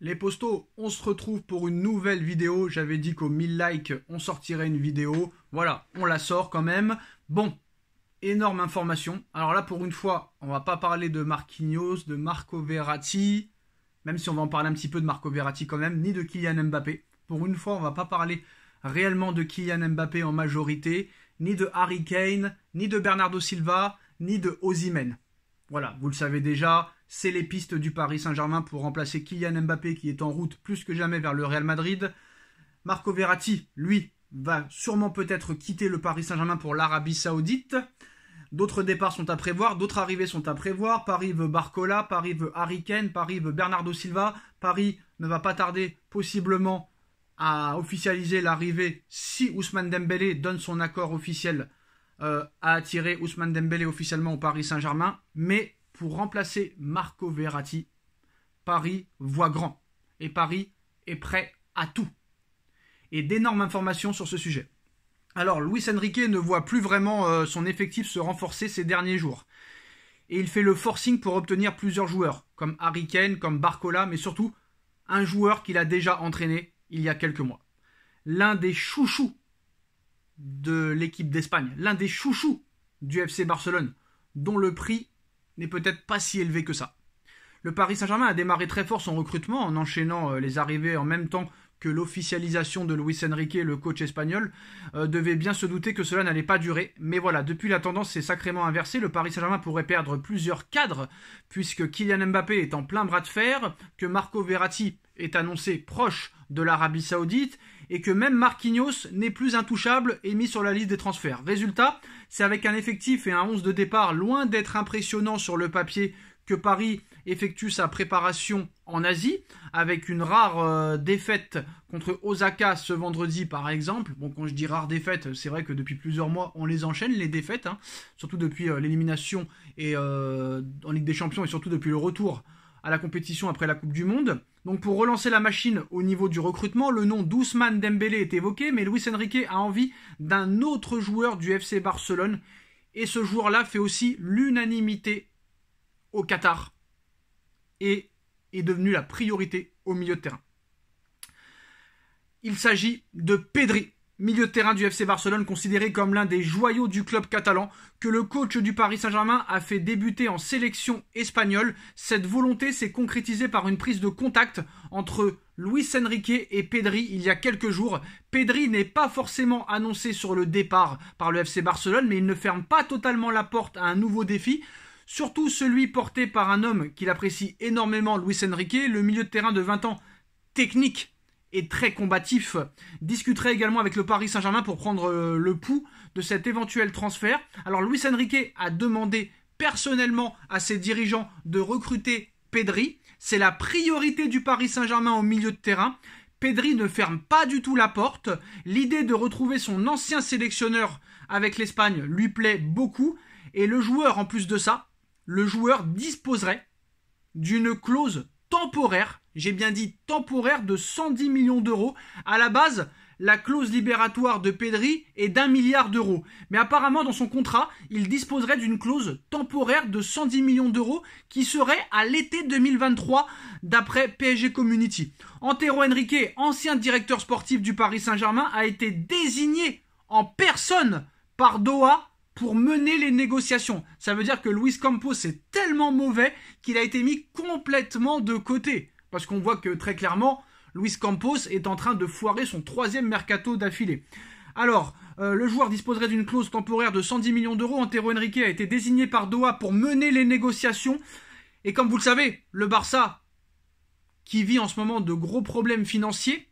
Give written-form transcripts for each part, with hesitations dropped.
Les postos, on se retrouve pour une nouvelle vidéo. J'avais dit qu'aux 1000 likes, on sortirait une vidéo. Voilà, on la sort quand même. Bon, énorme information. Alors là, pour une fois, on va pas parler de Marquinhos, de Marco Verratti, même si on va en parler un petit peu de Marco Verratti quand même, ni de Kylian Mbappé. Pour une fois, on va pas parler réellement de Kylian Mbappé en majorité, ni de Harry Kane, ni de Bernardo Silva, ni de Osimhen. Voilà, vous le savez déjà, c'est les pistes du Paris Saint-Germain pour remplacer Kylian Mbappé qui est en route plus que jamais vers le Real Madrid. Marco Verratti, lui, va sûrement peut-être quitter le Paris Saint-Germain pour l'Arabie Saoudite. D'autres départs sont à prévoir, d'autres arrivées sont à prévoir. Paris veut Barcola, Paris veut Harry Kane, Paris veut Bernardo Silva. Paris ne va pas tarder possiblement à officialiser l'arrivée si Ousmane Dembélé donne son accord officiel à attirer Ousmane Dembélé officiellement au Paris Saint-Germain. Mais pour remplacer Marco Verratti, Paris voit grand. Et Paris est prêt à tout. Et d'énormes informations sur ce sujet. Alors, Luis Enrique ne voit plus vraiment son effectif se renforcer ces derniers jours. Et il fait le forcing pour obtenir plusieurs joueurs, comme Harry Kane, comme Barcola, mais surtout un joueur qu'il a déjà entraîné il y a quelques mois. L'un des chouchous de l'équipe d'Espagne, l'un des chouchous du FC Barcelone, dont le prix n'est peut-être pas si élevé que ça. Le Paris Saint-Germain a démarré très fort son recrutement en enchaînant les arrivées en même temps que l'officialisation de Luis Enrique, le coach espagnol, devait bien se douter que cela n'allait pas durer. Mais voilà, depuis la tendance s'est sacrément inversée. Le Paris Saint-Germain pourrait perdre plusieurs cadres, puisque Kylian Mbappé est en plein bras de fer, que Marco Verratti est annoncé proche de l'Arabie Saoudite, et que même Marquinhos n'est plus intouchable et mis sur la liste des transferts. Résultat, c'est avec un effectif et un 11 de départ loin d'être impressionnant sur le papier que Paris effectue sa préparation en Asie, avec une rare défaite contre Osaka ce vendredi par exemple. Bon, quand je dis rare défaite, c'est vrai que depuis plusieurs mois, on les enchaîne, les défaites, surtout depuis l'élimination en Ligue des Champions et surtout depuis le retour à la compétition après la Coupe du Monde. Donc pour relancer la machine au niveau du recrutement, le nom d'Ousmane Dembélé est évoqué, mais Luis Enrique a envie d'un autre joueur du FC Barcelone, et ce joueur-là fait aussi l'unanimité au Qatar et est devenu la priorité au milieu de terrain. Il s'agit de Pedri, milieu de terrain du FC Barcelone, considéré comme l'un des joyaux du club catalan, que le coach du Paris Saint-Germain a fait débuter en sélection espagnole. Cette volonté s'est concrétisée par une prise de contact entre Luis Enrique et Pedri il y a quelques jours. Pedri n'est pas forcément annoncé sur le départ par le FC Barcelone, mais il ne ferme pas totalement la porte à un nouveau défi, surtout celui porté par un homme qu'il apprécie énormément, Luis Enrique, le milieu de terrain de 20 ans, technique et très combatif, discuterait également avec le Paris Saint-Germain pour prendre le pouls de cet éventuel transfert. Alors Luis Enrique a demandé personnellement à ses dirigeants de recruter Pedri. C'est la priorité du Paris Saint-Germain au milieu de terrain. Pedri ne ferme pas du tout la porte. L'idée de retrouver son ancien sélectionneur avec l'Espagne lui plaît beaucoup. Et le joueur, en plus de ça, le joueur disposerait d'une clause temporaire, j'ai bien dit temporaire, de 110 millions d'euros. À la base, la clause libératoire de Pedri est d'1 milliard d'euros. Mais apparemment, dans son contrat, il disposerait d'une clause temporaire de 110 millions d'euros qui serait à l'été 2023, d'après PSG Community. Antero Henrique, ancien directeur sportif du Paris Saint-Germain, a été désigné en personne par Doha pour mener les négociations. Ça veut dire que Luis Campos est tellement mauvais qu'il a été mis complètement de côté. Parce qu'on voit que très clairement, Luis Campos est en train de foirer son 3e mercato d'affilée. Alors, le joueur disposerait d'une clause temporaire de 110 millions d'euros. Antero Henrique a été désigné par Doha pour mener les négociations. Et comme vous le savez, le Barça, qui vit en ce moment de gros problèmes financiers,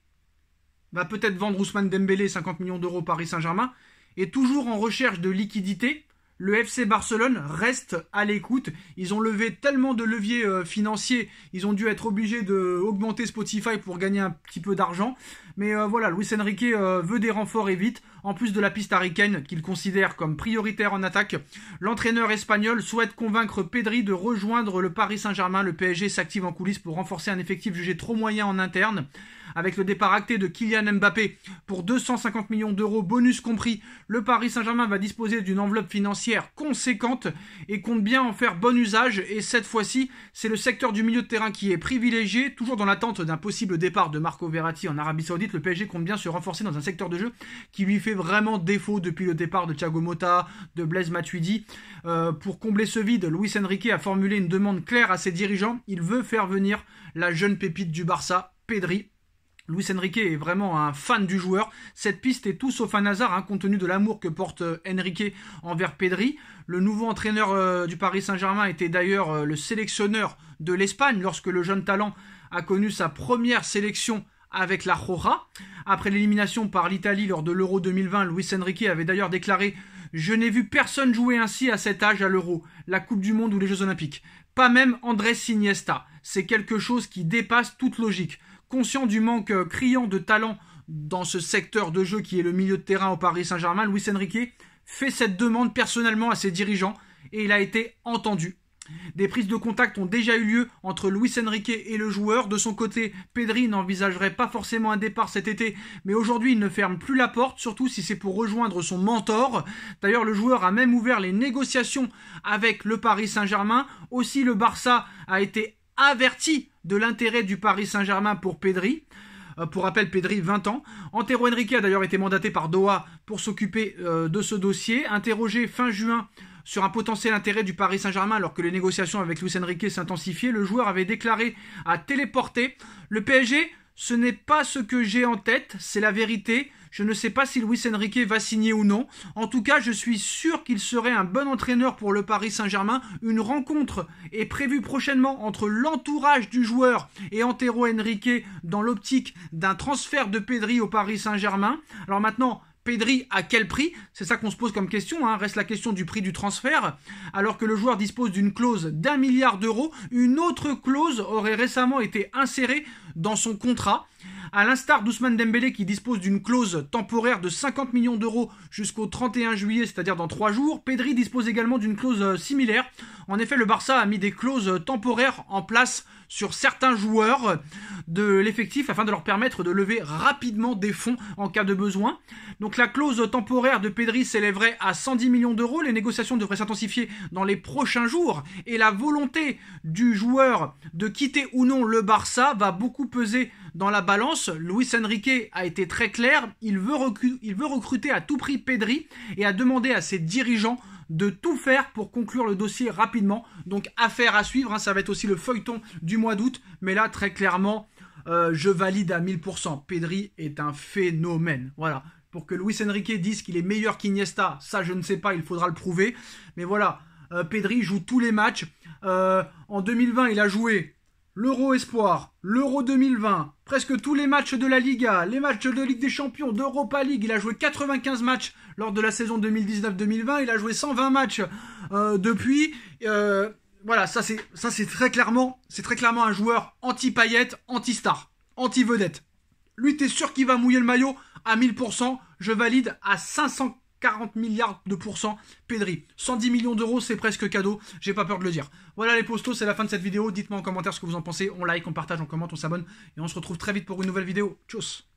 va peut-être vendre Ousmane Dembélé 50 millions d'euros au Paris Saint-Germain. Et toujours en recherche de liquidité, le FC Barcelone reste à l'écoute. Ils ont levé tellement de leviers financiers, ils ont dû être obligés d'augmenter Spotify pour gagner un petit peu d'argent. Mais voilà, Luis Enrique veut des renforts et vite. En plus de la piste Harry Kane, qu'il considère comme prioritaire en attaque, l'entraîneur espagnol souhaite convaincre Pedri de rejoindre le Paris Saint-Germain. Le PSG s'active en coulisses pour renforcer un effectif jugé trop moyen en interne. Avec le départ acté de Kylian Mbappé pour 250 millions d'euros, bonus compris, le Paris Saint-Germain va disposer d'une enveloppe financière financière conséquente et compte bien en faire bon usage. Et cette fois-ci, c'est le secteur du milieu de terrain qui est privilégié. Toujours dans l'attente d'un possible départ de Marco Verratti en Arabie Saoudite, le PSG compte bien se renforcer dans un secteur de jeu qui lui fait vraiment défaut depuis le départ de Thiago Motta, de Blaise Matuidi. Pour combler ce vide, Luis Enrique a formulé une demande claire à ses dirigeants. Il veut faire venir la jeune pépite du Barça, Pedri. Luis Enrique est vraiment un fan du joueur. Cette piste est tout sauf un hasard, compte tenu de l'amour que porte Enrique envers Pedri. Le nouveau entraîneur du Paris Saint-Germain était d'ailleurs le sélectionneur de l'Espagne lorsque le jeune talent a connu sa première sélection avec la Roja. Après l'élimination par l'Italie lors de l'Euro 2020, Luis Enrique avait d'ailleurs déclaré « Je n'ai vu personne jouer ainsi à cet âge à l'Euro, la Coupe du Monde ou les Jeux Olympiques. Pas même Andrés Iniesta. C'est quelque chose qui dépasse toute logique. » Conscient du manque criant de talent dans ce secteur de jeu qui est le milieu de terrain au Paris Saint-Germain, Luis Enrique fait cette demande personnellement à ses dirigeants et il a été entendu. Des prises de contact ont déjà eu lieu entre Luis Enrique et le joueur. De son côté, Pedri n'envisagerait pas forcément un départ cet été, mais aujourd'hui il ne ferme plus la porte, surtout si c'est pour rejoindre son mentor. D'ailleurs, le joueur a même ouvert les négociations avec le Paris Saint-Germain. Aussi, le Barça a été averti de l'intérêt du Paris Saint-Germain pour Pedri. Pour rappel, Pedri, 20 ans. Antero Henrique a d'ailleurs été mandaté par Doha pour s'occuper de ce dossier. Interrogé fin juin sur un potentiel intérêt du Paris Saint-Germain alors que les négociations avec Luis Enrique s'intensifiaient, le joueur avait déclaré à Téléporté « Le PSG, ce n'est pas ce que j'ai en tête, c'est la vérité. Je ne sais pas si Luis Enrique va signer ou non. En tout cas, je suis sûr qu'il serait un bon entraîneur pour le Paris Saint-Germain. Une rencontre est prévue prochainement entre l'entourage du joueur et Antero Henrique dans l'optique d'un transfert de Pedri au Paris Saint-Germain. » Alors maintenant, Pedri à quel prix? C'est ça qu'on se pose comme question, reste la question du prix du transfert. Alors que le joueur dispose d'une clause d'1 milliard d'euros, une autre clause aurait récemment été insérée dans son contrat. À l'instar d'Ousmane Dembélé qui dispose d'une clause temporaire de 50 millions d'euros jusqu'au 31 juillet, c'est-à-dire dans 3 jours, Pedri dispose également d'une clause similaire. En effet, le Barça a mis des clauses temporaires en place sur certains joueurs de l'effectif afin de leur permettre de lever rapidement des fonds en cas de besoin. Donc la clause temporaire de Pedri s'élèverait à 110 millions d'euros. Les négociations devraient s'intensifier dans les prochains jours et la volonté du joueur de quitter ou non le Barça va beaucoup peser dans la balance. Luis Enrique a été très clair, il veut recruter à tout prix Pedri et a demandé à ses dirigeants de tout faire pour conclure le dossier rapidement. Donc affaire à suivre, ça va être aussi le feuilleton du mois d'août. Mais là, très clairement, je valide à 1000%. Pedri est un phénomène. Voilà. Pour que Luis Enrique dise qu'il est meilleur qu'Iniesta, ça je ne sais pas, il faudra le prouver. Mais voilà, Pedri joue tous les matchs. En 2020, il a joué l'Euro Espoir, l'Euro 2020, presque tous les matchs de la Liga, les matchs de Ligue des Champions, d'Europa League. Il a joué 95 matchs lors de la saison 2019-2020. Il a joué 120 matchs depuis. Voilà, ça c'est très clairement un joueur anti-paillettes, anti-star, anti-vedette. Lui, t'es sûr qu'il va mouiller le maillot à 1000%. Je valide à 540 milliards de pourcents. Pedri, 110 millions d'euros, c'est presque cadeau. J'ai pas peur de le dire. Voilà les postos, c'est la fin de cette vidéo. Dites-moi en commentaire ce que vous en pensez. On like, on partage, on commente, on s'abonne. Et on se retrouve très vite pour une nouvelle vidéo. Tchuss.